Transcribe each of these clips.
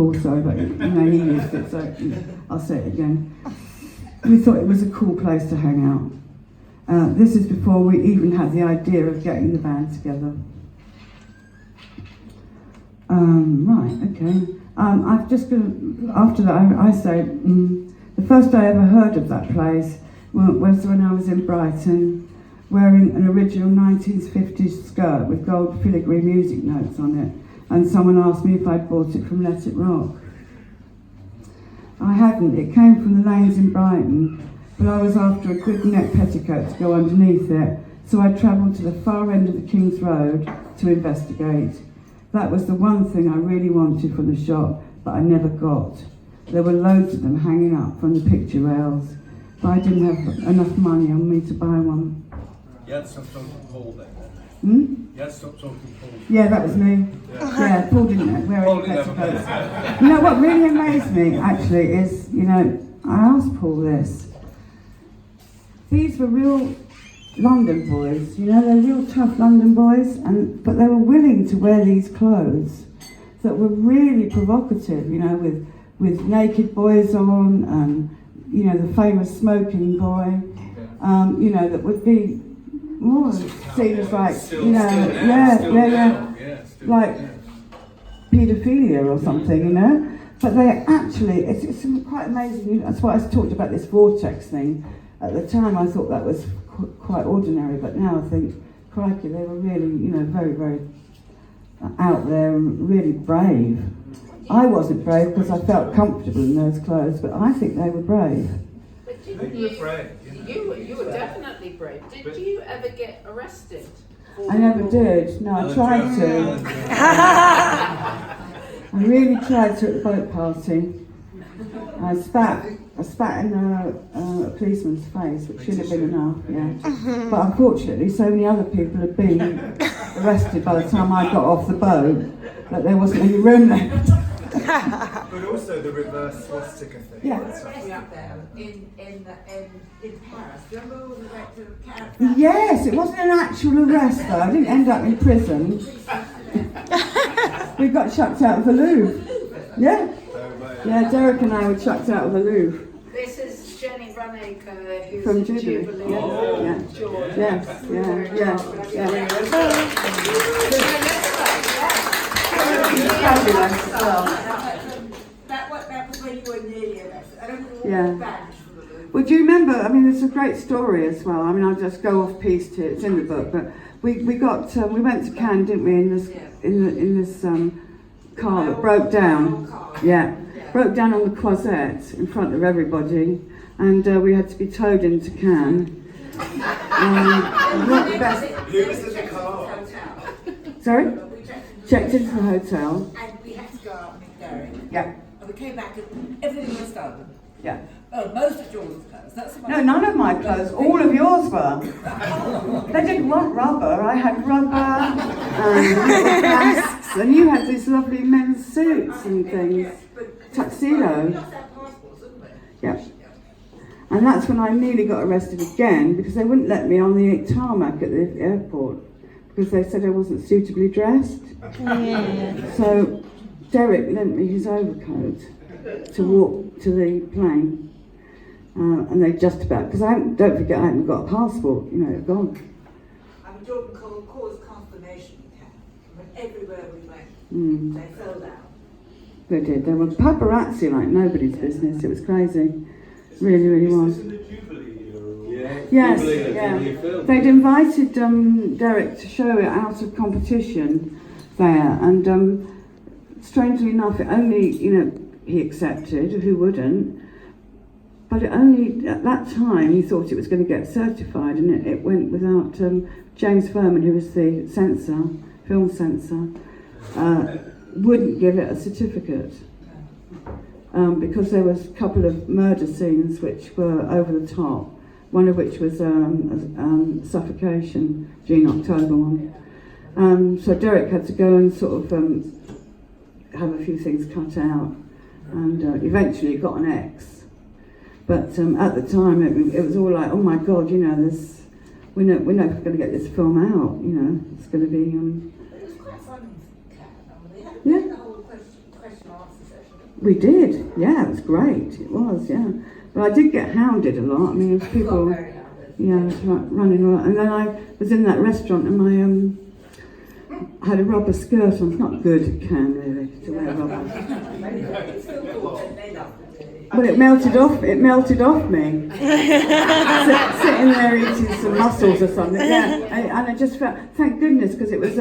cool, sorry, but he used it, so I'll say it again. We thought it was a cool place to hang out. This is before we even had the idea of getting the band together. Right, okay. I've just been, after that, I say, the first I ever heard of that place was when I was in Brighton, wearing an original 1950s skirt with gold filigree music notes on it, and someone asked me if I'd bought it from Let It Rock. I hadn't. It came from the lanes in Brighton, but I was after a good net petticoat to go underneath it, so I travelled to the far end of the King's Road to investigate. That was the one thing I really wanted from the shop, but I never got. There were loads of them hanging up from the picture rails, but I didn't have enough money on me to buy one. You had to stop talking Paul then. You had to stop talking Paul. Yeah, that was me. Yeah, Paul didn't wear any petticoats. You know what really amazed me, actually, is, I asked Paul this. These were real London boys, they're real tough London boys, but they were willing to wear these clothes that were really provocative, with naked boys on, and the famous smoking boy, that would be more seen as like, like paedophilia or something, But they actually, it's quite amazing. That's why I talked about this vortex thing. At the time, I thought that was quite ordinary, but now I think, crikey, they were really, very, very out there and really brave. I wasn't brave because I felt comfortable in those clothes, but I think they were brave. But didn't you were brave. You were definitely brave. Did you ever get arrested? I never did. No, I tried to. I really tried to at the boat party. I spat in a policeman's face, which should have been enough, But unfortunately, so many other people had been arrested by the time I got off the boat that there wasn't any room left. But also the reverse swastika thing. Yeah. In Paris. Remember when we went to Paris? Yes, it wasn't an actual arrest though. I didn't end up in prison. We got chucked out of the Louvre. Yeah. Yeah, Derek and I were chucked out of the Louvre. This is Jenny Runacre, who's From in Jubilee. Jubilee. George. Yes, Fabulous as well. That was when you were nearly arrested. I don't know Yeah. what badge for the Louvre. Well, do you remember? I mean, it's a great story as well. I mean, I'll just go off piste here. It's in the book, but we went to Cannes, didn't we? In this car that broke down. Yeah, broke down on the Croisette in front of everybody, and we had to be towed into Cannes. Not the best. Who was in the car? Sorry? Checked into the hotel. And we had to go out with Derek. Yeah. And we came back and everything was done. Yeah. Oh, most of Jordan's clothes. That's No, none of my clothes. All of yours were. They didn't want rubber. I had rubber and masks, and you had these lovely men's suits and things. Tuxedo. We lost our passports, didn't we? Yeah. And that's when I nearly got arrested again because they wouldn't let me on the tarmac at the airport because they said I wasn't suitably dressed. So Derek lent me his overcoat to walk to the plane. And they just about, because don't forget I hadn't got a passport, gone. I mean, Jordan caused consternation in Cannes. But everywhere we went, they fell down. They did. They were paparazzi like nobody's business. It was crazy. Really, really was. Is this in the Jubilee year? Yes, Jubilee, yeah. film. They'd invited Derek to show it out of competition there, and strangely enough, it only, he accepted. Who wouldn't? But it only, at that time, he thought it was going to get certified, and it went without James Furman, who was the censor, film censor, wouldn't give it a certificate because there was a couple of murder scenes which were over the top, one of which was suffocation, Gene October one. So Derek had to go and sort of have a few things cut out, and eventually got an X. But at the time, it was all like, oh my God, this, we're never going to get this film out. It's going to be. But it was quite fun. They had Yeah. the whole question answer We did, yeah, it was great. It was, yeah. But I did get hounded a lot. I mean, there was people, yeah, I was running a lot. And then I was in that restaurant and I had a rubber skirt on. It's not good, it can really, to wear rubber. Well, it melted off me. Sitting there eating some mussels or something, yeah. And I just felt, thank goodness, because it was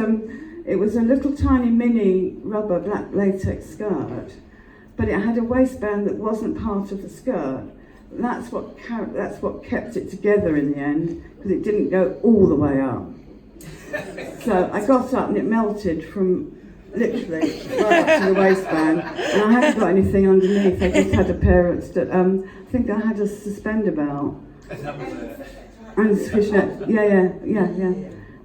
a little tiny mini rubber black latex skirt. But it had a waistband that wasn't part of the skirt. That's what kept it together in the end, because it didn't go all the way up. So I got up and it melted from literally right up to the waistband, and I hadn't got anything underneath. I just had a pair of, I think I had a suspender belt. And fishnet, yeah.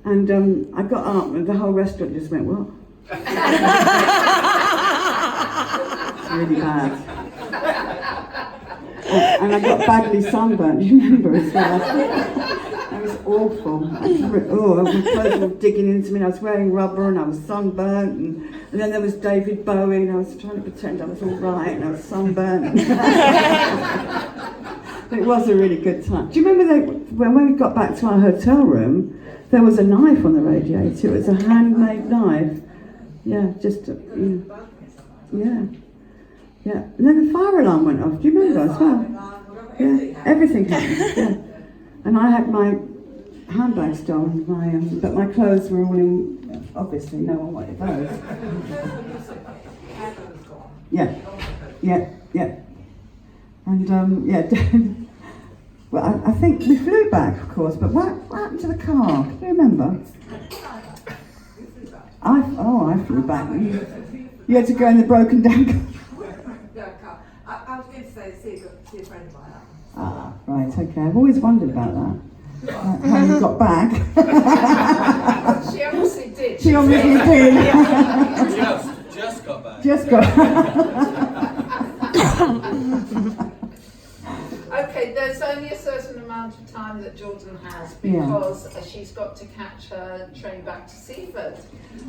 And I got up and the whole restaurant just went, what? Really bad. And I got badly sunburnt, do you remember as well? That was awful. My clothes were digging into me, and I was wearing rubber and I was sunburnt, and then there was David Bowie and I was trying to pretend I was all right and I was sunburnt. It was a really good time. Do you remember when we got back to our hotel room, there was a knife on the radiator. It was a handmade knife. Yeah, yeah. And then the fire alarm went off. Do you remember as well? Yeah, everything happened. Yeah. And I had my handbag stolen, but my clothes were all in. Obviously, no one wanted those. Yeah. And well, I think we flew back, of course. But what happened to the car? Do you remember? I flew back. You had to go in the broken down car. I was going to say, see a friend of mine. Ah, right, okay. I've always wondered about that. How you got back. She obviously did. She obviously did. Just got back. Just got. Okay, there's only a certain amount of time that Jordan has because she's got to catch her train back to Seaford.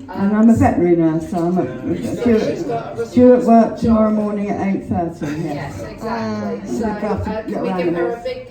And I'm a veterinary nurse, so I'm due at work tomorrow morning at 8:30. Yes, exactly. So can we give her a big